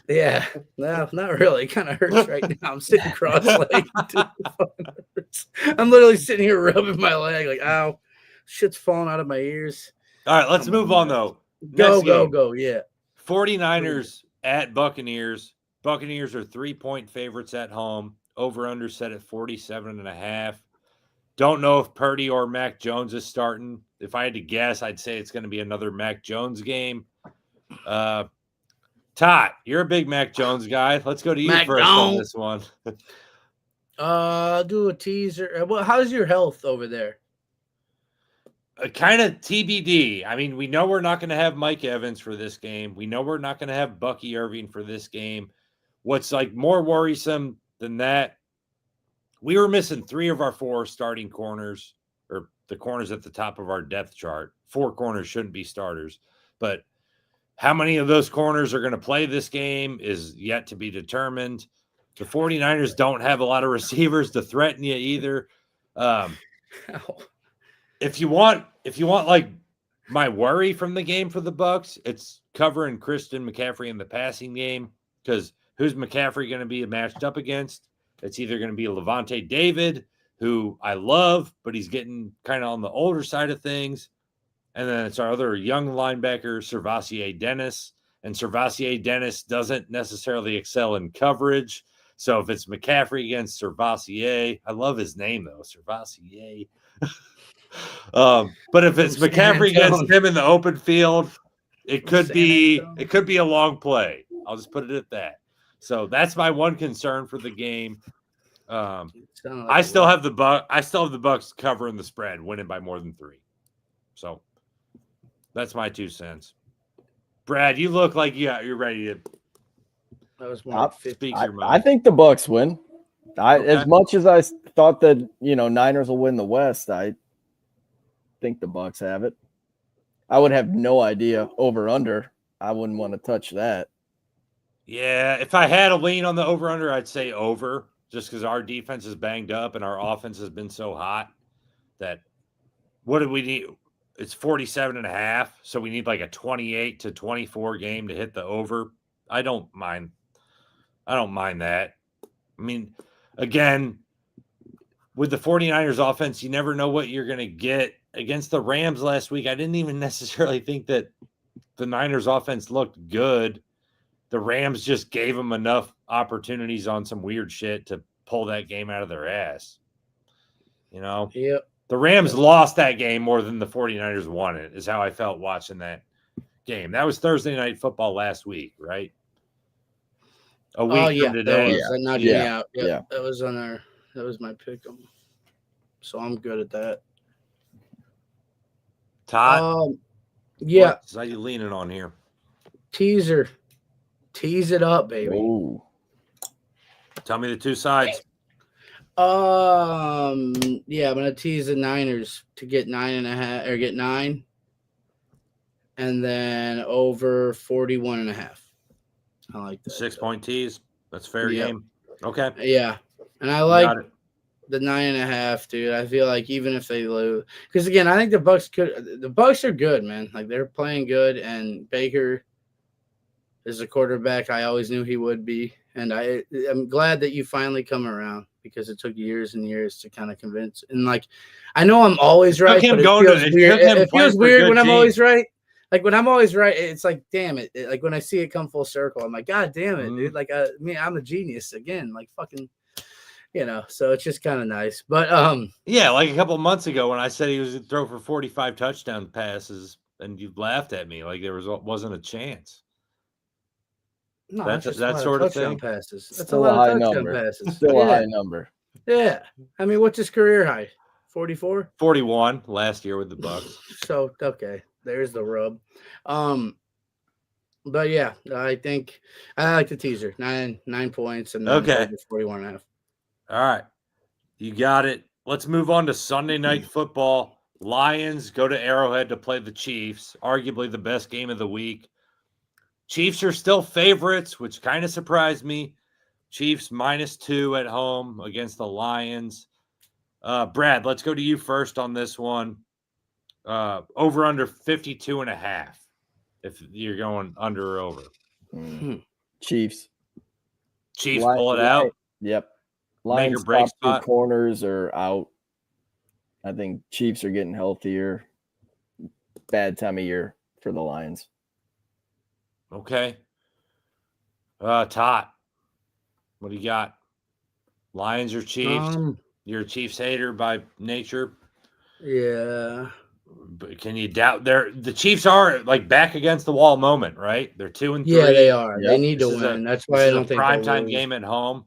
Yeah, no, not really. It kind of hurts right now. I'm sitting cross-legged. Dude, it fucking hurts. I'm literally sitting here rubbing my leg, like, ow, shit's falling out of my ears. All right, let's move on though. Go, Next game. go, yeah. 49ers at Buccaneers. Buccaneers are 3-point favorites at home. Over under set at 47.5. Don't know if Purdy or Mac Jones is starting. If I had to guess, I'd say it's going to be another Mac Jones game. Todd, you're a big Mac Jones guy. Let's go to you Mac first on Jones. this one. Do a teaser. Well, how's your health over there? Kind of TBD. I mean, we know we're not going to have Mike Evans for this game. We know we're not going to have Bucky Irving for this game. What's like more worrisome than that, we were missing 3 of our 4 starting corners, or the corners at the top of our depth chart. 4 corners shouldn't be starters, but how many of those corners are going to play this game is yet to be determined. The 49ers don't have a lot of receivers to threaten you either. If you want like my worry from the game for the Bucs, it's covering Christian McCaffrey in the passing game, because who's McCaffrey going to be matched up against? It's either going to be Levante David, who I love, but he's getting kind of on the older side of things. And then it's our other young linebacker, Servassier Dennis. And Servassier Dennis doesn't necessarily excel in coverage. So if it's McCaffrey against Servassier, I love his name though, Servassier. But if it's McCaffrey against him in the open field, it could be a long play. I'll just put it at that. So that's my one concern for the game. I still have the Bucs covering the spread, winning by more than 3. So that's my 2 cents. Brad, you look like you're ready to. That was more speak your mind. I think the Bucs win. Okay. As much as I thought that Niners will win the West, I think the Bucs have it. I would have no idea over under. I wouldn't want to touch that. Yeah, if I had a lean on the over under, I'd say over, just because our defense is banged up and our offense has been so hot that what do we need? It's 47.5, so we need like a 28-24 game to hit the over. I don't mind that. I mean, again, with the 49ers offense, you never know what you're going to get. Against the Rams last week, I didn't even necessarily think that the Niners offense looked good. The Rams just gave them enough opportunities on some weird shit to pull that game out of their ass. Yep. The Rams lost that game more than the 49ers won it, is how I felt watching that game. That was Thursday Night Football last week, right? A week from today. That was that was my pick. So I'm good at that. Todd? What are you leaning on here? Teaser. Tease it up, baby. Ooh. Tell me the 2 sides. I'm gonna tease the Niners to get 9.5 or get 9, and then over 41.5. I like that. 6-point tease. That's fair game. Okay. Yeah, and I like the 9.5, dude. I feel like even if they lose, because again, I think the Bucs are good, man. Like they're playing good, and Baker is a quarterback I always knew he would be, and I'm glad that you finally come around, because it took years and years to kind of convince. And like, I know I'm always right, but it feels weird. It feels weird when I'm always right. Like when I'm always right, it's like, damn it. Like when I see it come full circle, I'm like, God damn it, dude. Like I'm a genius again. Like fucking, So it's just kind of nice. But yeah, like a couple of months ago when I said he was going to throw for 45 touchdown passes, and you laughed at me like there wasn't a chance. No, that sort of thing. Passes. That's still a high number. Passes. Still a high number. Yeah. I mean, what's his career high? 44? 41 last year with the Bucs. So, okay. There's the rub. But yeah, I think I like the teaser. 9 points and then 41.5. All right. You got it. Let's move on to Sunday Night Football. Lions go to Arrowhead to play the Chiefs, arguably the best game of the week. Chiefs are still favorites, which kind of surprised me. Chiefs -2 at home against the Lions. Brad, let's go to you first on this one. Over under 52.5. If you're going under or over. Chiefs. Chiefs pull it out. Yep. Lions top 2 corners are out. I think Chiefs are getting healthier. Bad time of year for the Lions. Okay. Todd, what do you got? Lions or Chiefs? You're a Chiefs hater by nature. Yeah. But can you doubt the Chiefs are like back against the wall moment, right? They're 2-3. Yeah, they are. Yep. They need to This is win. That's This why I is don't a think primetime they'll lose. game at home.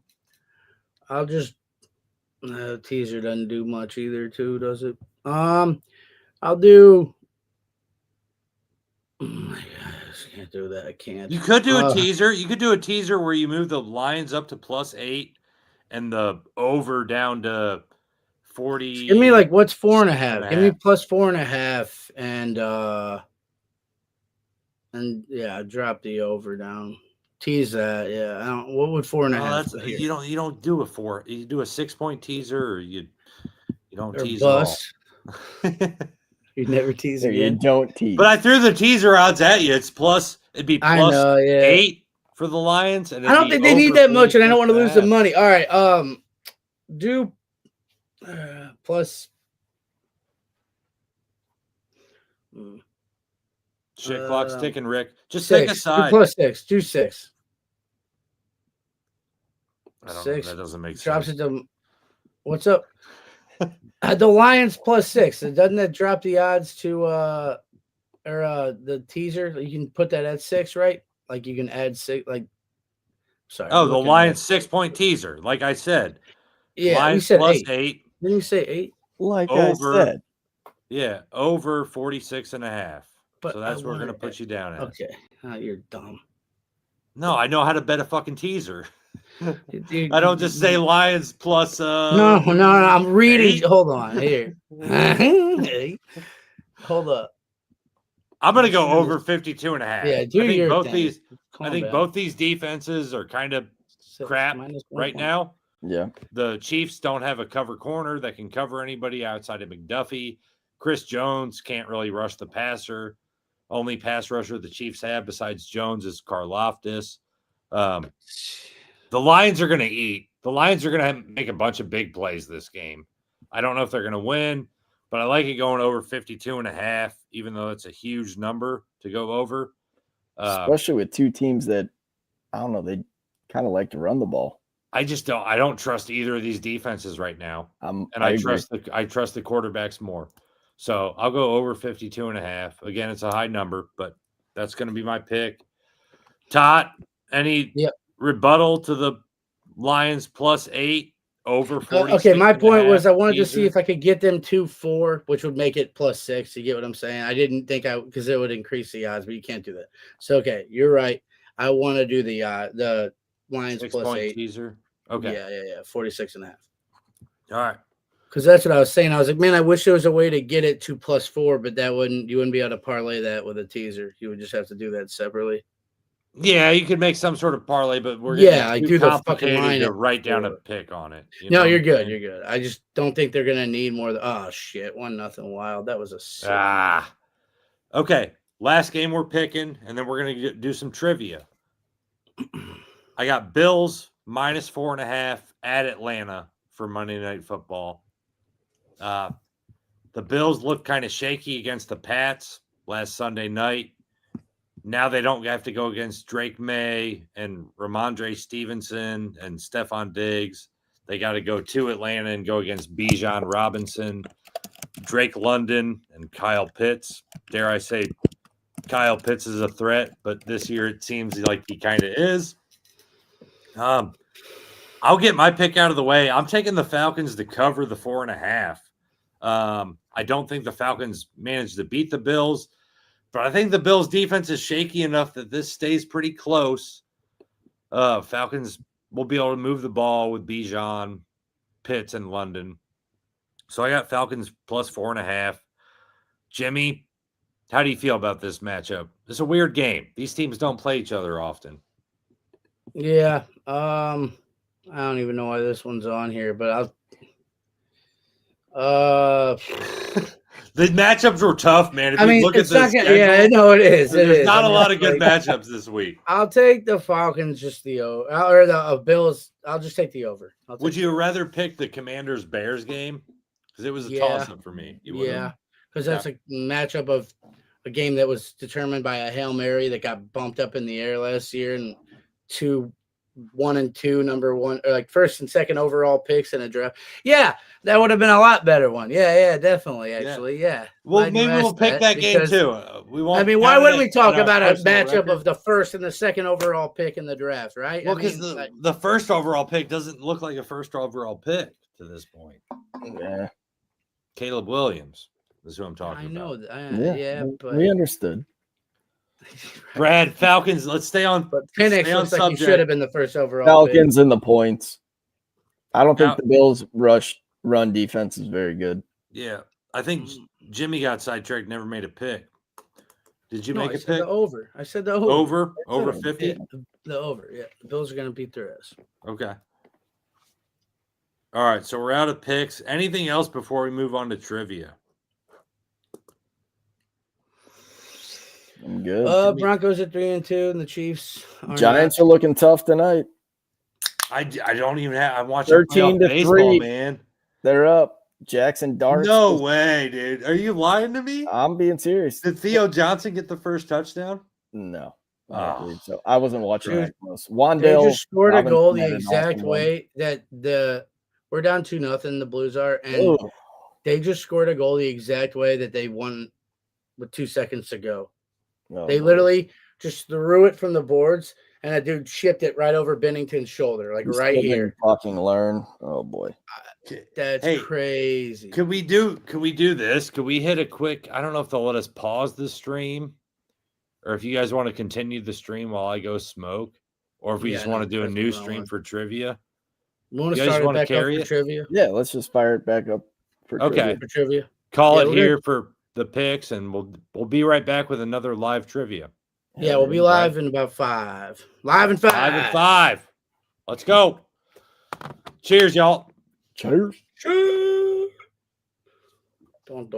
I'll just teaser doesn't do much either, too, does it? I'll do. Oh my gosh, I can't do that. I can't. You could do a teaser. You could do a teaser where you move the Lions up to +8 and the over down to 40. Give me like what's 4.5? Give me half. plus 4.5 and yeah, drop the over down. Tease that. Yeah. I don't, what would 4.5? That's you don't do a 4. You do a 6-point teaser, or you don't Or tease bust. at all. You never tease So you again. don't tease. But I threw the teaser odds at you. It'd be I plus know, yeah. 8 for the Lions, and I don't think they need that much, and I don't want to lose the money. All right, do plus. Shit clock's ticking, Rick. Just 6. take a side. Do plus 6. Do 6. I don't 6. know. That doesn't make Drops sense. it to. What's up? The Lions plus 6. Doesn't that drop the odds to the teaser? You can put that at 6, right? Like you can add 6. Like, sorry. Oh, the Lions 6-point teaser. Like I said. Yeah, Lions we said plus 8. 8. Didn't you say 8? Like over. I said. Yeah, over 46.5. But So that's I where we're gonna wanted put you down at. Okay, you're dumb. No, I know how to bet a fucking teaser. Dude, I don't just say Lions plus. No. I'm reading. 8. Hold on here. Hold up. I'm gonna go over 52.5. Yeah, do I think your both thing. these. Calm I think down. both these defenses are kind of 6 crap minus 1 right point. now. Yeah. The Chiefs don't have a cover corner that can cover anybody outside of McDuffie. Chris Jones can't really rush the passer. Only pass rusher the Chiefs have besides Jones is Karlaftis. The Lions are going to eat. The Lions are going to make a bunch of big plays this game. I don't know if they're going to win, but I like it going over 52.5, even though it's a huge number to go over. Especially with two teams that, I don't know, they kind of like to run the ball. I don't trust either of these defenses right now. I trust the quarterbacks more. So I'll go over 52.5. Again, it's a high number, but that's going to be my pick. Todd, any rebuttal to the Lions plus 8 over 40? Okay, my point was I wanted to see if I could get them to 4, which would make it plus 6. You get what I'm saying? I didn't think because it would increase the odds, but you can't do that. So okay, you're right. I want to do the Lions plus 8 teaser. Okay. Yeah. 46.5. All right. Because that's what I was saying. I was like, man, I wish there was a way to get it to plus 4, but you wouldn't be able to parlay that with a teaser. You would just have to do that separately. Yeah, you could make some sort of parlay, but we're I do the fucking line to write down a pick on it. You're good. You're good. I just don't think they're gonna need more. Oh shit! 1-0 Wild. That was a Okay. Last game we're picking, and then we're gonna do some trivia. I got Bills minus 4.5 at Atlanta for Monday Night Football. The Bills looked kind of shaky against the Pats last Sunday night. Now they don't have to go against Drake May and Ramondre Stevenson and Stephon Diggs. They got to go to Atlanta and go against Bijan Robinson, Drake London, and Kyle Pitts. Dare I say Kyle Pitts is a threat, but this year it seems like he kind of is. I'll get my pick out of the way. I'm taking the Falcons to cover the 4.5. I don't think the Falcons managed to beat the Bills, but I think the Bills' defense is shaky enough that this stays pretty close. Falcons will be able to move the ball with Bijan, Pitts, and London. So I got Falcons plus 4.5. Jimmy, how do you feel about this matchup? It's a weird game. These teams don't play each other often. Yeah. I don't even know why this one's on here, but the matchups were tough, man. If you look at the schedule, I know it is. There's not a lot of good matchups this week. I'll take the Falcons, just the over, or the Bills. I'll just take the over. Would you rather pick the Commanders-Bears game? Because it was a toss-up for me. Because that's a matchup of a game that was determined by a Hail Mary that got bumped up in the air last year, and two 1 and 2, number one, or like first and second overall picks in a draft. Yeah, that would have been a lot better one. Yeah, definitely. Actually, yeah. Well, Glad you maybe we'll asked pick that game because, too. We won't. I mean, why count wouldn't it we talk in our about a personal matchup record. of the first and the second overall pick in the draft, right? Well, I because mean, like, the first overall pick doesn't look like a first overall pick to this point. Yeah, Caleb Williams is who I'm talking I know, about. but we understood. Brad Falcons. Let's stay on. but Penix stay on looks like he should subject. have been the first overall pick. Falcons in the points. I don't think Now- the Bills' run defense is very good. Yeah, I think Jimmy got sidetracked. Never made a pick. Did you No, make I a said pick? the over. I said the over. Over Yeah. 50. Yeah, the over. Yeah, the Bills are gonna beat their ass. Okay. All right, so we're out of picks. Anything else before we move on to trivia? I'm good. Broncos are 3-2, and the Chiefs are Giants are looking tough tonight. I don't even have. I'm watching 13 playoff to baseball, 3. man. They're up. Jackson Darts. No way, dude. Are you lying to me? I'm being serious. Did Theo Johnson get the first touchdown? No, I Oh. don't believe so. I wasn't watching Dude, that close. They Wandale just scored a Robinson goal the had an exact awesome one. way that we're down 2-0. The Blues are, and Oh, they just scored a goal the exact way that they won with 2 seconds to go. no, They no. literally just threw it from the boards, and a dude shipped it right over Bennington's shoulder, like You right still didn't here. Fucking learn. Oh boy. That's Hey, crazy. Could we do this? Could we hit a quick? I don't know if they'll let us pause the stream, or if you guys want to continue the stream while I go smoke, or if we Yeah, just no, want to do a that's new what I stream want. for trivia. You want to you guys start it wanna back up carry for it? trivia? Yeah, let's just fire it back up for Okay. trivia. For trivia. Call Yeah, it we're gonna- here for the picks, and we'll be right back with another live trivia. Yeah, we'll be live in about 5. Live in 5. 5 and 5. Let's go. Cheers, y'all. Cheers. Cheers. Don't.